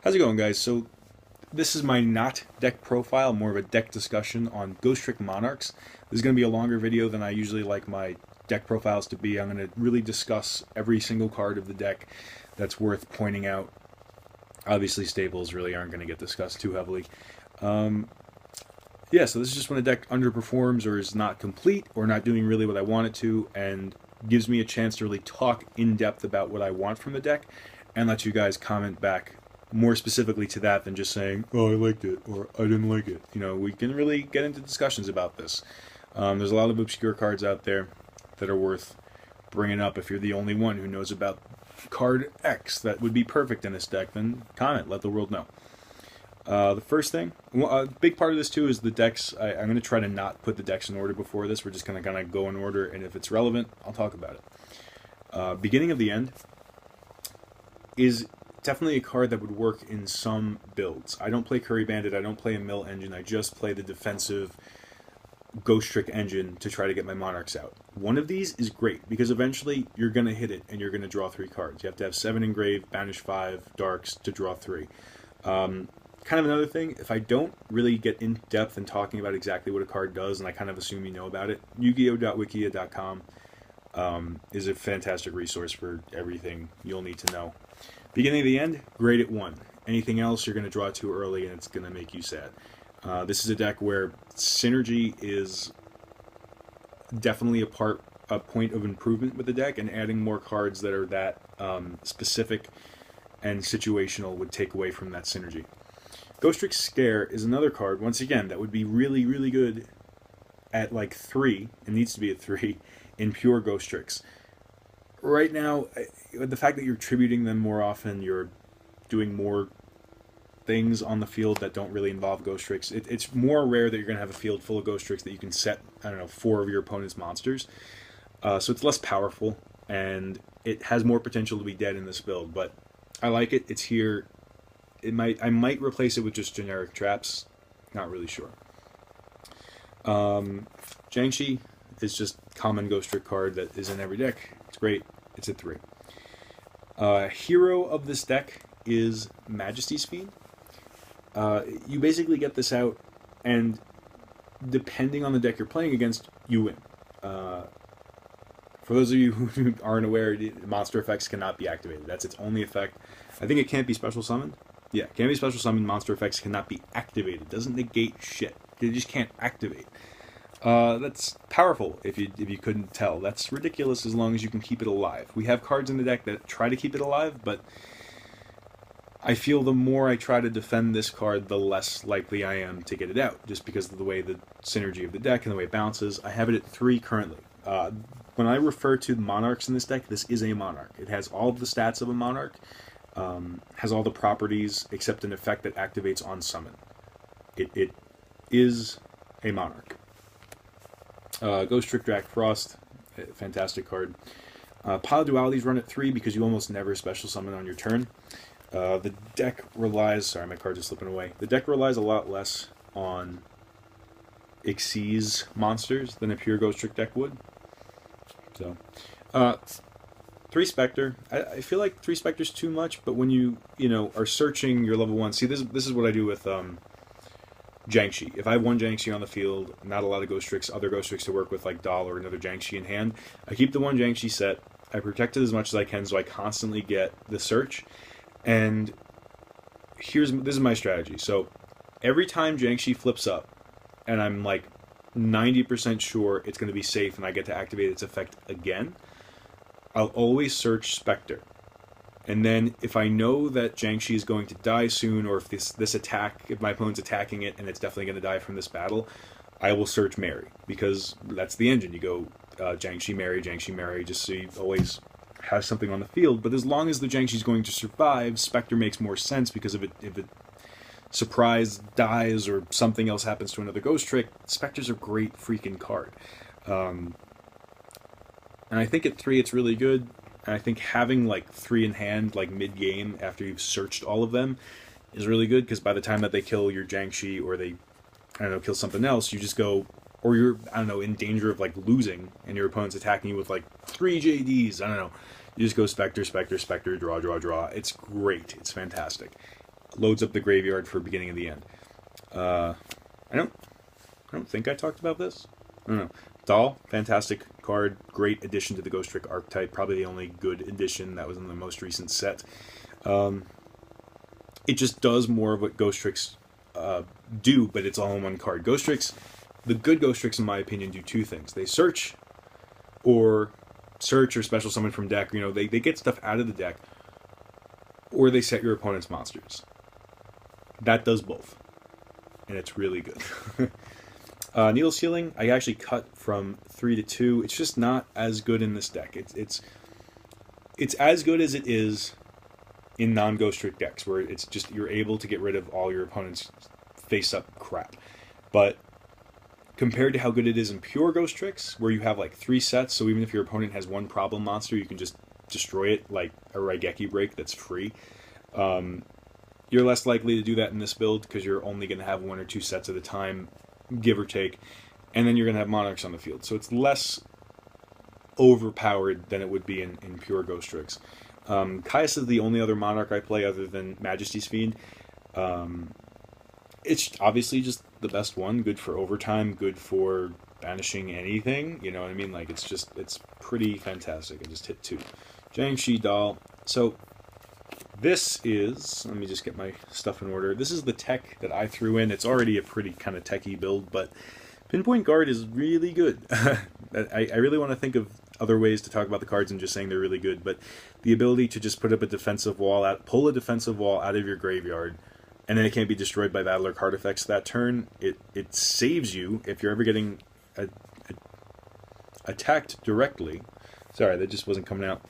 How's it going, guys? So this is my not deck profile, more of a deck discussion on Ghostrick Monarchs. This is going to be a longer video than I usually like my deck profiles to be. I'm going to really discuss every single card of the deck that's worth pointing out. Obviously, staples really aren't going to get discussed too heavily. Yeah, so this is just when a deck underperforms or is not complete or not doing really what I want it to, and gives me a chance to really talk in depth about what I want from the deck and let you guys comment back more specifically to that than just saying, oh, I liked it or I didn't like it. You know, we can really get into discussions about this. There's a lot of obscure cards out there that are worth bringing up. If you're the only one who knows about card X that would be perfect in this deck, then comment, let the world know. The first thing, a big part of this too is the decks. I'm going to try to not put the decks in order before this. We're just going to kind of go in order, and if it's relevant, I'll talk about it. Beginning of the End is definitely a card that would work in some builds. I don't play Curry Bandit, I don't play a Mill Engine, I just play the defensive Ghostrick engine to try to get my Monarchs out. One of these is great, because eventually you're going to hit it and you're going to draw 3 cards. You have to have 7 engraved, banish 5, darks to draw 3. Kind of another thing, if I don't really get in depth in talking about exactly what a card does, and I kind of assume you know about it, Yu-Gi-Oh.wikia.com is a fantastic resource for everything you'll need to know. Beginning of the End, grade at 1. Anything else, you're going to draw too early and it's going to make you sad. This is a deck where synergy is definitely a point of improvement with the deck, and adding more cards that are that specific and situational would take away from that synergy. Ghostrick Scare is another card, once again, that would be really, really good at like 3, it needs to be at 3, in pure Ghostricks. Right now, the fact that you're tributing them more often, you're doing more things on the field that don't really involve Ghostricks. It's more rare that you're going to have a field full of Ghostricks that you can set, I don't know, 4 of your opponent's monsters. So it's less powerful, and it has more potential to be dead in this build, but I like it. It's here. I might replace it with just generic traps. Not really sure. Jiangshi is just common Ghostrick card that is in every deck. It's great. It's at 3. Hero of this deck is Majesty's Fiend. You basically get this out, and depending on the deck you're playing against, you win. For those of you who aren't aware, monster effects cannot be activated. That's its only effect. I think it can't be special summoned. Yeah, it can't be special summoned. Monster effects cannot be activated. It doesn't negate shit. They just can't activate. That's powerful if you couldn't tell. That's ridiculous as long as you can keep it alive. We have cards in the deck that try to keep it alive, but I feel the more I try to defend this card, the less likely I am to get it out, just because of the way the synergy of the deck and the way it bounces. I have it at 3 currently. When I refer to Monarchs in this deck, this is a Monarch. It has all of the stats of a Monarch, has all the properties except an effect that activates on summon. It is a Monarch. Ghostrick Drac Frost, fantastic card. Pile Dualities run at 3 because you almost never special summon on your turn. The deck relies... Sorry, my cards are slipping away. The deck relies a lot less on Xyz monsters than a pure Ghostrick deck would. So, 3 Spectre. I feel like 3 Spectre's too much, but when you are searching your level 1... See, this is what I do with Jiangshi. If I have one Jiangshi on the field, not a lot of other Ghostricks to work with, like Dahl or another Jiangshi in hand, I keep the one Jiangshi set, I protect it as much as I can so I constantly get the search, and this is my strategy. So every time Jiangshi flips up, and I'm like 90% sure it's going to be safe and I get to activate its effect again, I'll always search Spectre. And then if I know that Jiangshi is going to die soon, or if if my opponent's attacking it and it's definitely going to die from this battle, I will search Mary, because that's the engine. You go Jiangshi, Mary, just so you always have something on the field. But as long as the Jiangshi is going to survive, Spectre makes more sense, because if it surprise dies or something else happens to another Ghostrick, Spectre's a great freaking card. And I think at 3 it's really good. And I think having like 3 in hand, like mid-game, after you've searched all of them, is really good, because by the time that they kill your Jiangshi, or they, I don't know, kill something else, you just go, or you're, I don't know, in danger of like losing, and your opponent's attacking you with like 3 JDs, I don't know, you just go Spectre, Spectre, Spectre, draw, draw, draw. It's great. It's fantastic. loads up the graveyard for beginning of the end. I don't think I talked about this. I don't know. Doll, fantastic card, great addition to the Ghostrick archetype. Probably the only good addition that was in the most recent set. It just does more of what Ghostricks do, but it's all in one card. Ghostricks, the good Ghostricks, in my opinion, do two things. They search or special summon from deck. You know, they get stuff out of the deck, or they set your opponent's monsters. That does both, and it's really good. Needle Sealing, I actually cut from 3 to 2. It's just not as good in this deck. It's as good as it is in non-Ghostrick decks, where it's just you're able to get rid of all your opponent's face-up crap. But compared to how good it is in pure Ghostricks, where you have like 3 sets, so even if your opponent has one problem monster, you can just destroy it like a Raigeki break that's free. You're less likely to do that in this build because you're only going to have 1 or 2 sets at a time, give or take, and then you're going to have Monarchs on the field. So it's less overpowered than it would be in pure Ghostricks. Caius is the only other Monarch I play other than Majesty's Fiend. It's obviously just the best one, good for overtime, good for banishing anything, you know what I mean? Like, it's pretty fantastic. I just hit 2. Jiangshi Doll. So this is, let me just get my stuff in order. This is the tech that I threw in. It's already a pretty kind of techie build, but Pinpoint Guard is really good. I really want to think of other ways to talk about the cards and just saying they're really good, but the ability to just put up a defensive wall, pull a defensive wall out of your graveyard, and then it can't be destroyed by battle or card effects that turn. It saves you if you're ever getting attacked directly. Sorry, that just wasn't coming out.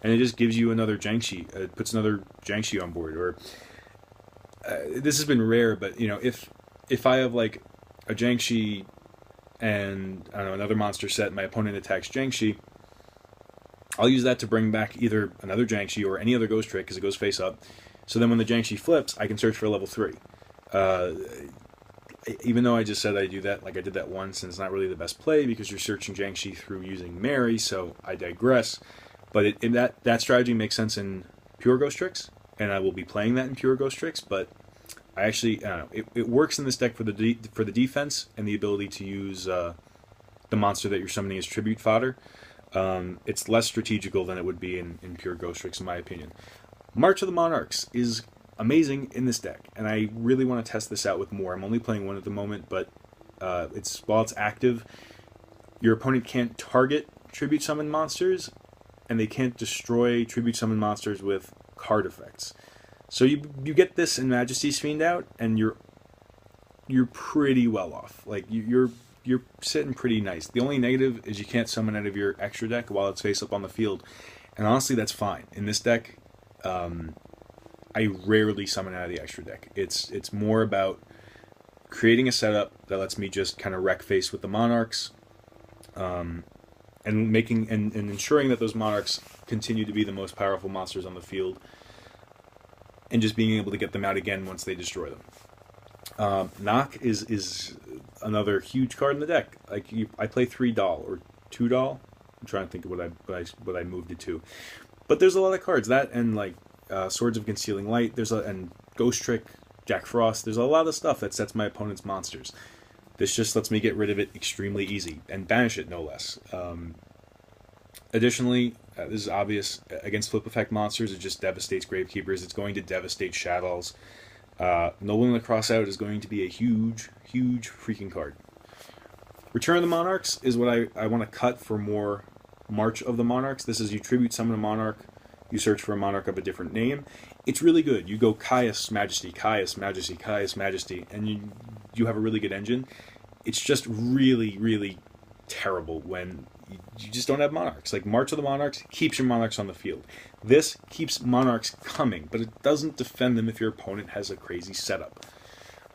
And it just gives you another Jiangshi, puts another Jiangshi on board. Or this has been rare, but you know, if I have like a Jiangshi and I don't know, another monster set, my opponent attacks Jiangshi, I'll use that to bring back either another Jiangshi or any other Ghostrick because it goes face up. So then when the Jiangshi flips, I can search for a level 3. Even though I just said I do that, like I did that once, and it's not really the best play because you're searching Jiangshi through using Mary, so I digress. But that strategy makes sense in pure Ghostricks, and I will be playing that in pure Ghostricks, but I actually, I don't know, it works in this deck for the defense and the ability to use the monster that you're summoning as tribute fodder. It's less strategical than it would be in pure Ghostricks, in my opinion. March of the Monarchs is amazing in this deck, and I really want to test this out with more. I'm only playing one at the moment, but while it's active, your opponent can't target tribute summon monsters, and they can't destroy tribute summon monsters with card effects. So you get this in Majesty's Fiend out, and you're pretty well off. Like you're sitting pretty nice. The only negative is you can't summon out of your extra deck while it's face up on the field, and honestly, that's fine. In this deck, I rarely summon out of the extra deck. It's more about creating a setup that lets me just kind of wreck face with the Monarchs, and making and ensuring that those Monarchs continue to be the most powerful monsters on the field, and just being able to get them out again once they destroy them. Knock is another huge card in the deck. Like I play 3 Doll or 2 Doll. I'm trying to think of what I moved it to, but there's a lot of cards that and like Swords of Concealing Light. And Ghostrick, Jack Frost. There's a lot of stuff that sets my opponent's monsters. This just lets me get rid of it extremely easy and banish it no less. Additionally, this is obvious, against flip effect monsters, it just devastates Gravekeepers. It's going to devastate Shaddolls. Nobling the Crossout is going to be a huge, huge freaking card. Return of the Monarchs is what I want to cut for more March of the Monarchs. This is you tribute summon a Monarch, you search for a Monarch of a different name. It's really good. You go Caius, Majesty, Caius, Majesty, Caius, Majesty, and you have a really good engine. It's just really, really terrible when you just don't have Monarchs. Like March of the Monarchs keeps your Monarchs on the field. This keeps Monarchs coming, but it doesn't defend them if your opponent has a crazy setup.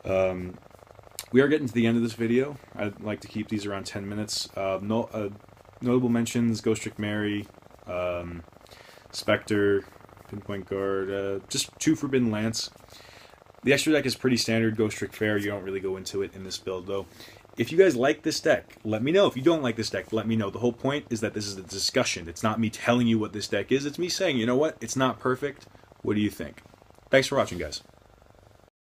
We are getting to the end of this video. I'd like to keep these around 10 minutes. Notable mentions, Ghostrick Mary, Spectre, Pinpoint Guard, just 2 Forbidden Lance. The extra deck is pretty standard Ghostrick fare. You don't really go into it in this build, though. If you guys like this deck, let me know. If you don't like this deck, let me know. The whole point is that this is a discussion. It's not me telling you what this deck is. It's me saying, you know what? It's not perfect. What do you think? Thanks for watching, guys.